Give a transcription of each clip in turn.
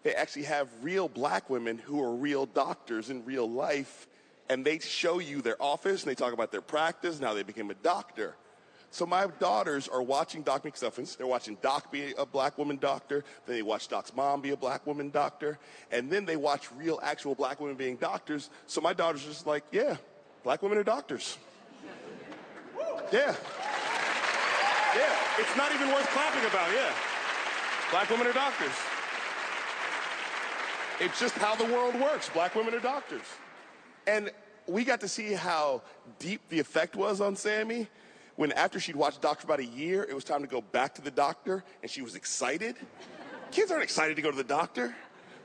they actually have real black women who are real doctors in real life, and they show you their office, and they talk about their practice, and how they became a doctor. So my daughters are watching Doc McStuffins. They're watching Doc be a black woman doctor. Then they watch Doc's mom be a black woman doctor. And then they watch real, actual black women being doctors. So my daughters are just like, yeah, black women are doctors. Yeah. Yeah, it's not even worth clapping about, yeah. Black women are doctors. It's just how the world works. Black women are doctors. And we got to see how deep the effect was on Sammy when after she'd watched the doctor for about a year, it was time to go back to the doctor, and she was excited. Kids aren't excited to go to the doctor,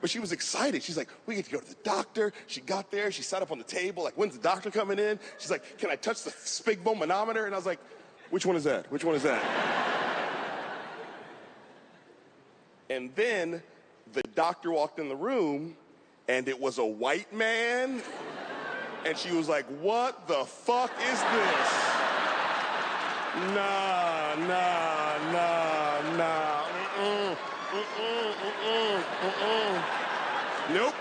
but she was excited. She's like, we get to go to the doctor. She got there. She sat up on the table, like, when's the doctor coming in? She's like, can I touch the sphygmomanometer? And I was like, which one is that? Which one is that? And then the doctor walked in the room, and it was a white man. And she was like, what the fuck is this? Nah. Nope.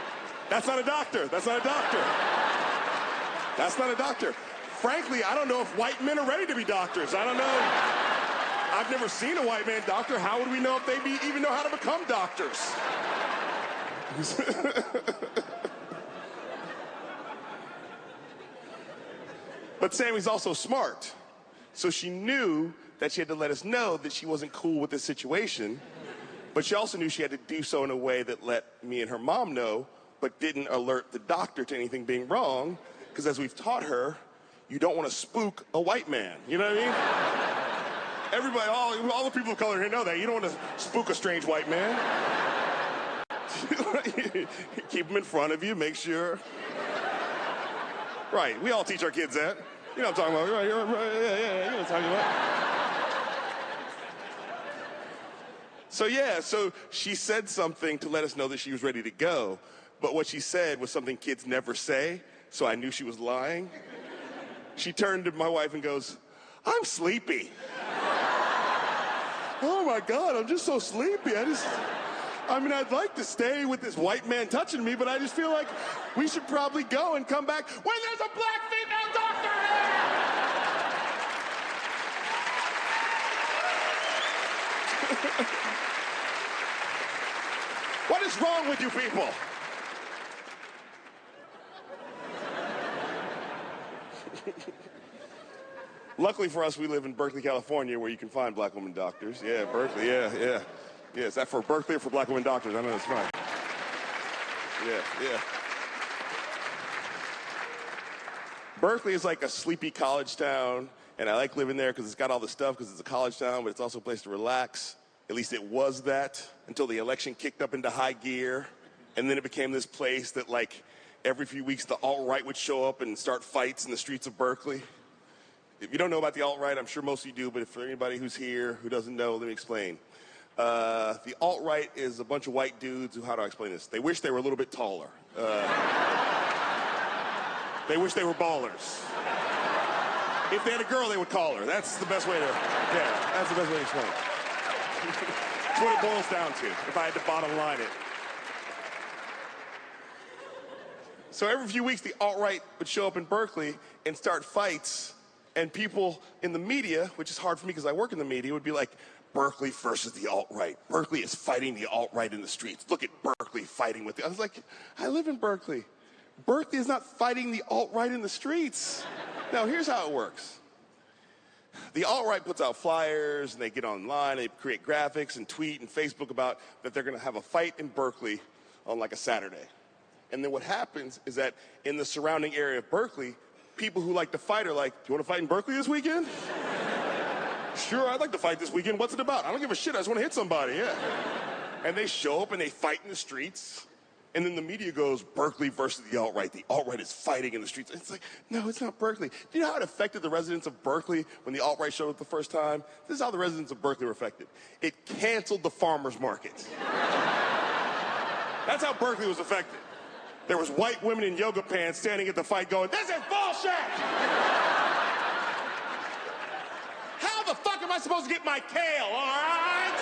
That's not a doctor. That's not a doctor. That's not a doctor. Frankly, I don't know if white men are ready to be doctors. I don't know. I've never seen a white man doctor. How would we know if they even know how to become doctors? But Sammy's also smart. So she knew that she had to let us know that she wasn't cool with this situation. But she also knew she had to do so in a way that let me and her mom know, but didn't alert the doctor to anything being wrong. Because as we've taught her, you don't want to spook a white man. You know what I mean? Everybody, all the people of color here know that. You don't want to spook a strange white man. Keep him in front of you, make sure. Right, we all teach our kids that. You know what I'm talking about. Right, yeah, you know what I'm talking about. So she said something to let us know that she was ready to go. But what she said was something kids never say, so I knew she was lying. She turned to my wife and goes, I'm sleepy. Oh my God, I'm just so sleepy. I'd like to stay with this white man touching me, but I just feel like we should probably go and come back when there's a black female doctor here! What is wrong with you people? Luckily for us, we live in Berkeley, California, where you can find black women doctors. Yeah, Berkeley, yeah. Yeah, is that for Berkeley or for black women doctors? I know that's fine. Yeah. Berkeley is like a sleepy college town, and I like living there because it's got all the stuff because it's a college town, but it's also a place to relax. At least it was that until the election kicked up into high gear, and then it became this place that, like, every few weeks the alt-right would show up and start fights in the streets of Berkeley. If you don't know about the alt-right, I'm sure most of you do, but for anybody who's here who doesn't know, let me explain. The alt-right is a bunch of white dudes who, how do I explain this? They wish they were a little bit taller. They wish they were ballers. If they had a girl, they would call her. That's the best way to, that's the best way to explain it. That's what it boils down to, if I had to bottom line it. So every few weeks, the alt-right would show up in Berkeley and start fights. And people in the media, which is hard for me because I work in the media, would be like, Berkeley versus the alt-right. Berkeley is fighting the alt-right in the streets. Look at Berkeley fighting with it. I was like, I live in Berkeley. Berkeley is not fighting the alt-right in the streets. Now, here's how it works. The alt-right puts out flyers, and they get online, they create graphics and tweet and Facebook about that they're going to have a fight in Berkeley on like a Saturday. And then what happens is that in the surrounding area of Berkeley, people who like to fight are like, do you want to fight in Berkeley this weekend? Sure, I'd like to fight this weekend. What's it about? I don't give a shit. I just want to hit somebody, yeah. And they show up and they fight in the streets. And then the media goes, Berkeley versus the alt-right. The alt-right is fighting in the streets. And it's like, no, it's not Berkeley. Do you know how it affected the residents of Berkeley when the alt-right showed up the first time? This is how the residents of Berkeley were affected. It canceled the farmers market. That's how Berkeley was affected. There was white women in yoga pants standing at the fight going, this is bullshit! How the fuck am I supposed to get my kale, all right?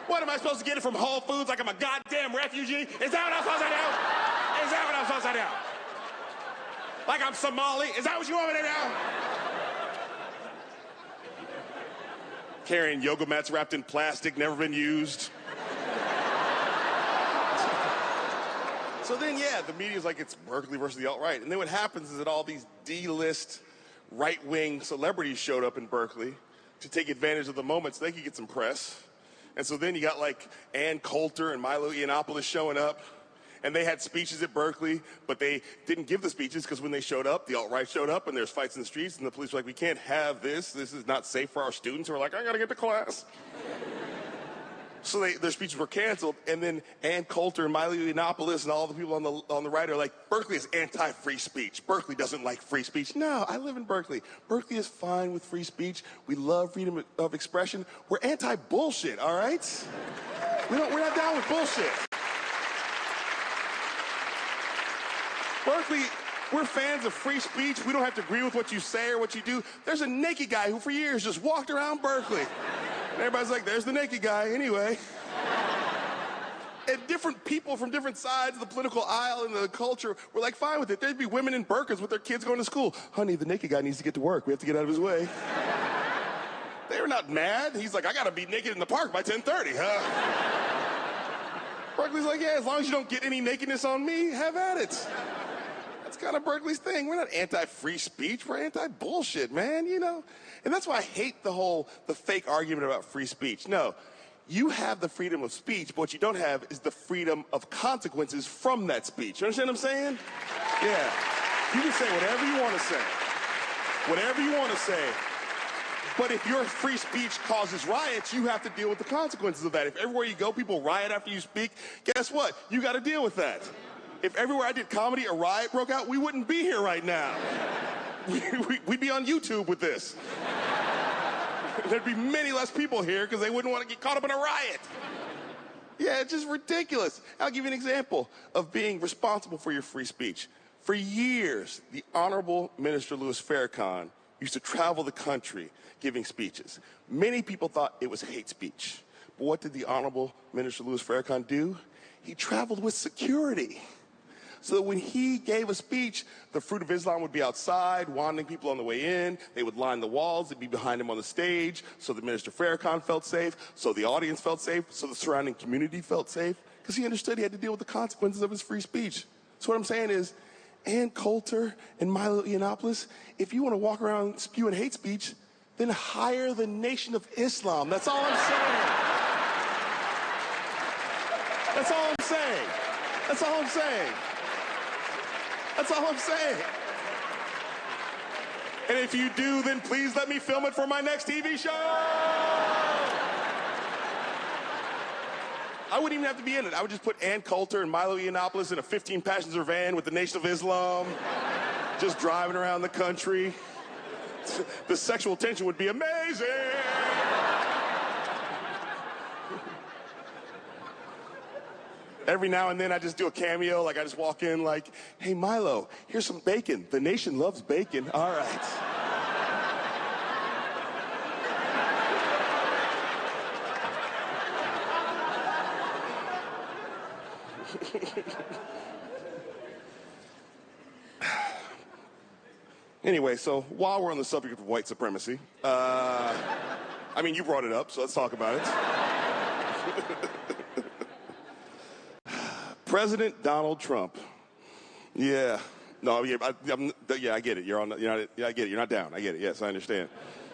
What, am I supposed to get it from Whole Foods like I'm a goddamn refugee? Is that what I'm supposed to do? Is that what I'm supposed to do? Like I'm Somali? Is that what you want me to do? Carrying yoga mats wrapped in plastic, never been used. So then, yeah, the media's like, it's Berkeley versus the alt-right. And then what happens is that all these D-list right-wing celebrities showed up in Berkeley to take advantage of the moment so they could get some press. And so then you got like Ann Coulter and Milo Yiannopoulos showing up, and they had speeches at Berkeley, but they didn't give the speeches because when they showed up, the alt-right showed up, and there's fights in the streets, and the police were like, we can't have this. This is not safe for our students. And we're like, I gotta get to class. So their speeches were canceled, and then Ann Coulter and Milo Yiannopoulos and all the people on the right are like, Berkeley is anti-free speech. Berkeley doesn't like free speech. No, I live in Berkeley. Berkeley is fine with free speech. We love freedom of expression. We're anti-bullshit, all right? We're not down with bullshit. Berkeley, we're fans of free speech. We don't have to agree with what you say or what you do. There's a naked guy who for years just walked around Berkeley. And everybody's like, there's the naked guy anyway. And different people from different sides of the political aisle and the culture were like, fine with it. There'd be women in burqas with their kids going to school. Honey, the naked guy needs to get to work. We have to get out of his way. They were not mad. He's like, I gotta be naked in the park by 10:30, huh? Berkeley's like, yeah, as long as you don't get any nakedness on me, have at it. That's kind of Berkeley's thing. We're not anti-free speech. We're anti-bullshit, man, you know? And that's why I hate the fake argument about free speech. No, you have the freedom of speech, but what you don't have is the freedom of consequences from that speech. You understand what I'm saying? Yeah. You can say whatever you want to say. Whatever you want to say. But if your free speech causes riots, you have to deal with the consequences of that. If everywhere you go, people riot after you speak, guess what? You got to deal with that. If everywhere I did comedy, a riot broke out, we wouldn't be here right now. We'd be on YouTube with this. There'd be many less people here because they wouldn't want to get caught up in a riot. Yeah, it's just ridiculous. I'll give you an example of being responsible for your free speech. For years, the Honorable Minister Louis Farrakhan used to travel the country giving speeches. Many people thought it was hate speech. But what did the Honorable Minister Louis Farrakhan do? He traveled with security. So that when he gave a speech, the Fruit of Islam would be outside, wanting people on the way in. They would line the walls. They'd be behind him on the stage. So the Minister Farrakhan felt safe. So the audience felt safe. So the surrounding community felt safe. Because he understood he had to deal with the consequences of his free speech. So what I'm saying is, Ann Coulter and Milo Yiannopoulos, if you want to walk around spewing hate speech, then hire the Nation of Islam. That's all I'm saying. That's all I'm saying. That's all I'm saying. That's all I'm saying. And if you do, then please let me film it for my next TV show. I wouldn't even have to be in it. I would just put Ann Coulter and Milo Yiannopoulos in a 15-passenger van with the Nation of Islam, just driving around the country. The sexual tension would be amazing. Every now and then I just do a cameo, like I just walk in like, hey Milo, here's some bacon. The nation loves bacon. All right. Anyway, so while we're on the subject of white supremacy, I mean, you brought it up, so let's talk about it. President Donald Trump. Yeah. No, yeah, I get it. I get it. You're not down. I get it. Yes, I understand.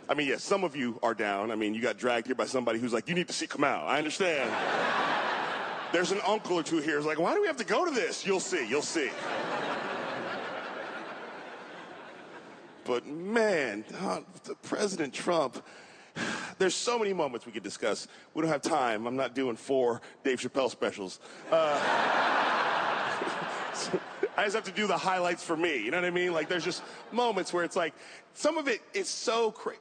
I mean, yes, some of you are down. I mean, you got dragged here by somebody who's like, you need to see Kamau. I understand. There's an uncle or two here who's like, why do we have to go to this? You'll see. You'll see. But man, President Trump, there's so many moments we could discuss. We don't have time. I'm not doing 4 Dave Chappelle specials. I just have to do the highlights for me. You know what I mean? Like, there's just moments where it's like, some of it is so crazy.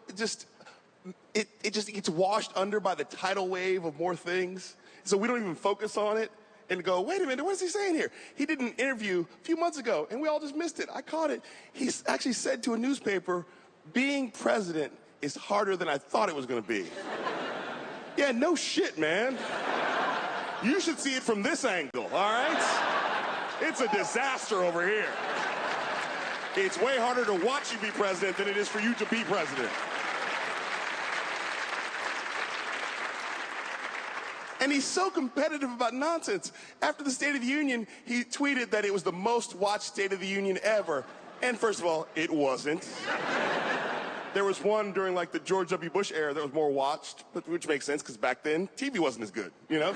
It just gets washed under by the tidal wave of more things. So we don't even focus on it and go, wait a minute, what is he saying here? He did an interview a few months ago, and we all just missed it. I caught it. He actually said to a newspaper, being president is harder than I thought it was going to be. Yeah, no shit, man. You should see it from this angle, all right? It's a disaster over here. It's way harder to watch you be president than it is for you to be president. And he's so competitive about nonsense. After the State of the Union, he tweeted that it was the most watched State of the Union ever. And first of all, it wasn't. There was one during like the George W. Bush era that was more watched, which makes sense because back then, TV wasn't as good, you know?